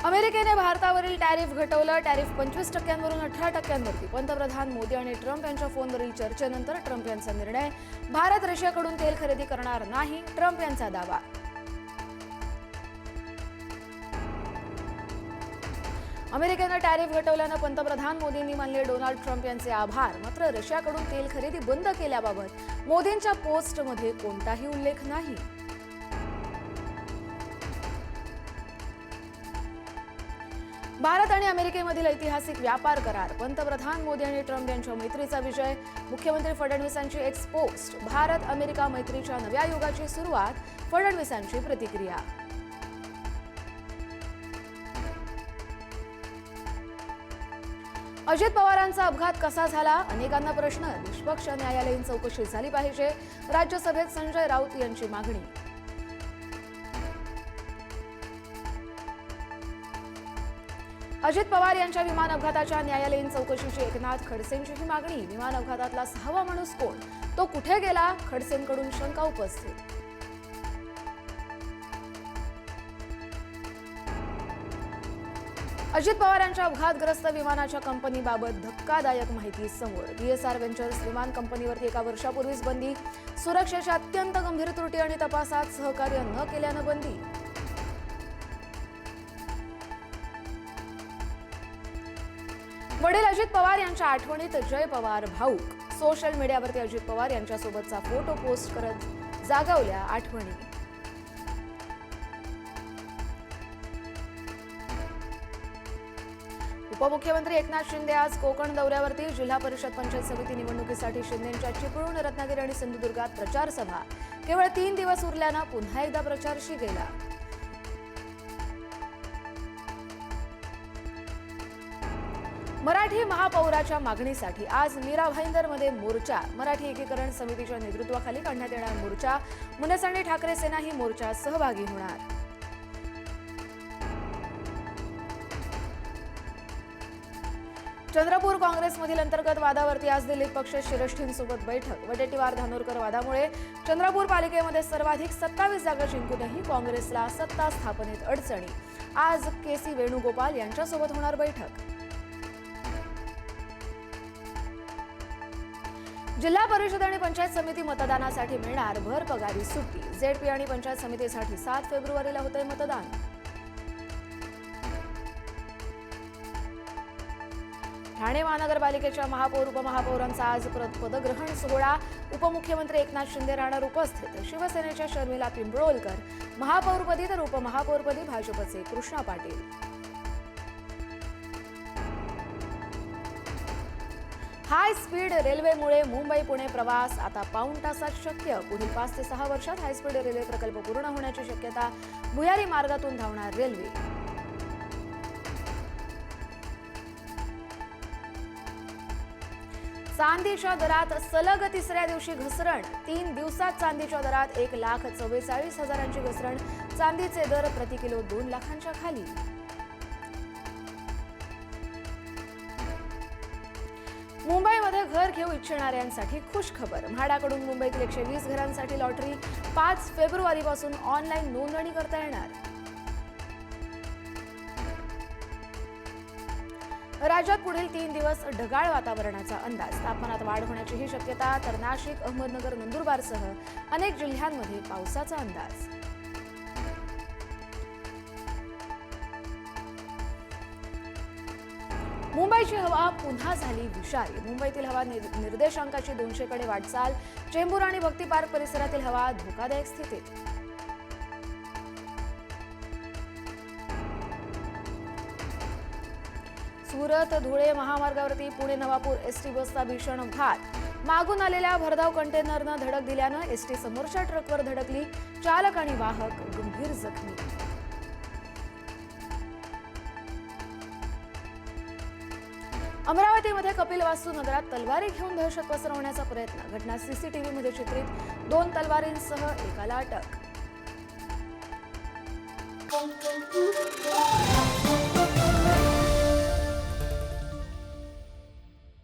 अमेरिकेने भारतावरील tariff घटवलं. Tariff 25% वरून 18%वरती. पंतप्रधान मोदी आणि ट्रम्प यांच्या फोनवरील चर्चेनंतर ट्रम्प यांचा निर्णय. भारत रशियाकडून तेल खरेदी करणार नाही, ट्रम्प यांचा दावा. अमेरिकेनं टॅरिफ घटवल्यानं पंतप्रधान मोदींनी मानले डोनाल्ड ट्रम्प यांचे आभार. मात्र रशियाकडून तेल खरेदी बंद केल्याबाबत मोदींच्या पोस्टमध्ये कोणताही उल्लेख नाही. भारत आणि अमेरिकेमधील ऐतिहासिक व्यापार करार. पंतप्रधान मोदी आणि ट्रम्प यांच्या मैत्रीचा विजय. मुख्यमंत्री फडणवीसांची एक्स पोस्ट. भारत अमेरिका मैत्रीच्या नव्या युगाची सुरुवात. फडणवीसांची प्रतिक्रिया. अजित पवारांचा अपघात कसा झाला? अनेकांना प्रश्न. निष्पक्ष न्यायालयीन चौकशी झाली पाहिजे. राज्यसभेत संजय राऊत यांची मागणी. अजित पवार यांच्या विमान अपघाताच्या न्यायालयीन चौकशीची एकनाथ खडसेंचीही मागणी. विमान अपघातातला 6वा माणूस कोण? तो कुठे गेला? खडसेंकडून शंका उपस्थित. अजित पवार यांच्या अपघातग्रस्त विमानाच्या कंपनीबाबत धक्कादायक माहिती समोर. VSR व्हेंचर्स विमान कंपनीवरती एका वर्षापूर्वीच बंदी. सुरक्षेच्या अत्यंत गंभीर त्रुटी आणि तपासात सहकार्य न केल्यानं बंदी. वडील अजित पवार यांच्या आठवणीत जय पवार भाऊक. सोशल मीडियावरती अजित पवार यांच्यासोबतचा फोटो पोस्ट करत जागवल्या आठवणी. उपमुख्यमंत्री एकनाथ शिंदे आज कोकण दौऱ्यावरती. जिल्हा परिषद पंचायत समिती निवडणुकीसाठी शिंदेंच्या चिपळूण, रत्नागिरी आणि सिंधुदुर्गात प्रचार सभा. केवळ 3 दिवस उरल्यानं पुन्हा एकदा प्रचार शिगेला. मराठी महापौराच्या मागणीसाठी आज मीरा भाईंदरमध्ये मोर्चा. मराठी एकीकरण समितीच्या नेतृत्वाखाली काढण्यात येणार मोर्चा. मनसे आणि ठाकरे सेनाही मोर्चात सहभागी होणार. चंद्रपूर काँग्रेसमधील अंतर्गत वादावरती आज दिल्लीत पक्ष शिरष्ठींसोबत बैठक. वडेट्टीवार धानोरकर वादामुळे चंद्रपूर पालिकेमध्ये सर्वाधिक 27 जागा जिंकूनही काँग्रेसला सत्ता स्थापनेत अडचणी. आज KC वेणुगोपाल यांच्यासोबत होणार बैठक. जिल्हा परिषद आणि पंचायत समिती मतदानासाठी मिळणार भर पगारी सुट्टी. ZP आणि पंचायत समितीसाठी 7 फेब्रुवारीला होतंय मतदान. ठाणे महानगरपालिकेच्या महापौर उपमहापौरांचा आज पदग्रहण सोहळा. उपमुख्यमंत्री एकनाथ शिंदे राहणार उपस्थित. शिवसेनेच्या शर्मिला पिंपळोलकर महापौरपदी तर उपमहापौरपदी भाजपचे कृष्णा पाटील. हाय स्पीड रेल्वेमुळे मुंबई पुणे प्रवास आता पाऊण तासात शक्य. पुढील 5 ते 6 वर्षात हायस्पीड रेल्वे प्रकल्प पूर्ण होण्याची शक्यता. भुयारी मार्गातून धावणार रेल्वे. चांदीच्या दरात सलग 3ऱ्या दिवशी घसरण. 3 दिवसात चांदीच्या दरात 1,44,000ची घसरण. चांदीचे दर प्रति किलो 2 लाखांच्या खाली. मुंबईमध्ये घर घेऊ इच्छिणाऱ्यांसाठी खुश खबर. म्हाडाकडून मुंबईतील 120 घरांसाठी लॉटरी. 5 फेब्रुवारीपासून ऑनलाईन नोंदणी करता येणार. राज्यात पुढील 3 दिवस ढगाळ वातावरणाचा अंदाज. तापमानात वाढ होण्याचीही शक्यता. तर नाशिक, अहमदनगर, नंदुरबारसह अनेक जिल्ह्यांमध्ये पावसाचा अंदाज. मुंबईची हवा पुन्हा झाली विषारी. मुंबईतील हवा निर्देशांकाची 200 कडे वाटचाल. चेंबूर आणि भक्ती पार्क परिसरातील हवा धोकादायक स्थितीत. सुरत धुळे महामार्गावरती पुणे नवापूर ST बसचा भीषण अपघात. मागून आलेल्या भरधाव कंटेनरनं धडक दिल्यानं ST समोरच्या ट्रकवर धडकली. चालक आणि वाहक गंभीर जखमी. अमरावतीमध्ये कपिलवास्तू नगरात तलवारी घेऊन दहशत पसरवण्याचा प्रयत्न. घटना CCTV मध्ये चित्रित. 2 तलवारींसह एकाला अटक.